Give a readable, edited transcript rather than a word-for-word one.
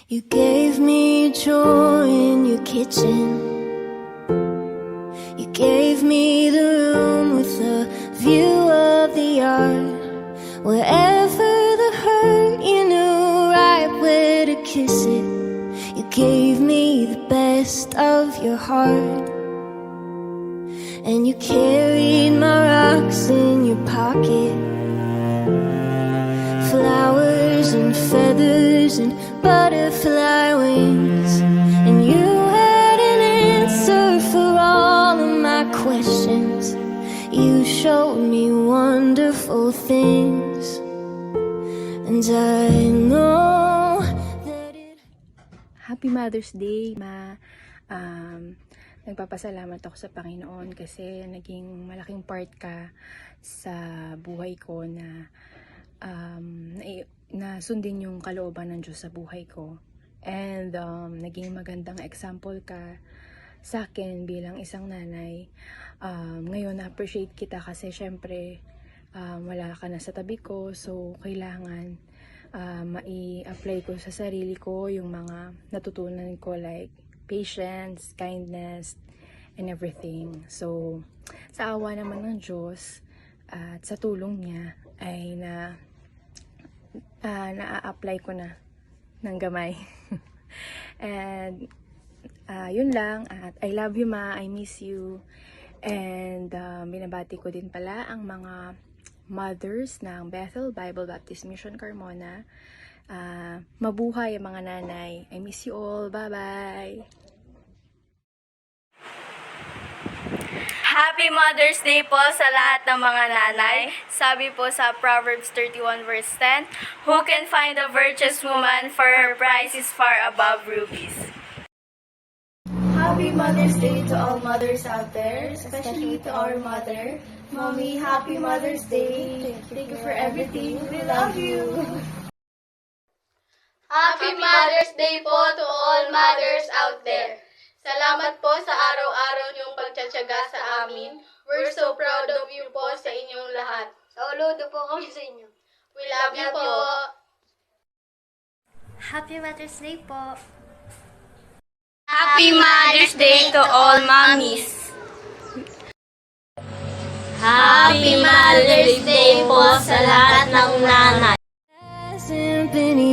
You gave me joy in your kitchen. You gave me the room with a view of the yard. Wherever the hurt, you knew right where to kiss it. You gave me the best of your heart. And you carried my rocks in your pocket. Flowers and feathers and butterfly wings. And you had an answer for all of my questions. You showed me wonderful things. And I know that it... Happy Mother's Day, Ma. Nagpapasalamat ako sa Panginoon kasi naging malaking part ka sa buhay ko na sundin yung kalooban ng Diyos sa buhay ko. And naging magandang example ka sa akin bilang isang nanay. Ngayon na-appreciate kita kasi syempre wala ka na sa tabi ko, so kailangan mai-apply ko sa sarili ko yung mga natutunan ko, like patience, kindness, and everything. So, sa awa naman ng Diyos at sa tulong niya ay na-apply ko na ng gamay. And yun lang, at I love you, Ma, I miss you. And binabati ko din pala ang mga mothers ng Bethel Bible Baptist Mission Carmona. Mabuhay ang mga nanay. I miss you all. Bye-bye! Happy Mother's Day po sa lahat ng mga nanay. Sabi po sa Proverbs 31 verse 10, "Who can find a virtuous woman, for her price is far above rubies." Happy Mother's Day to all mothers out there, especially to our mother. Mommy, happy Mother's Day. Thank you for everything. We love you. Happy Mother's Day po to all mothers out there. Salamat po sa araw-araw niyong pagtsatsaga sa amin. We're so proud of you po sa inyong lahat. Saludo po kami sa inyo. We love you po. Happy Mother's Day po. Happy Mother's Day to all mommies. Happy Mother's Day po sa lahat ng nanay. Symphony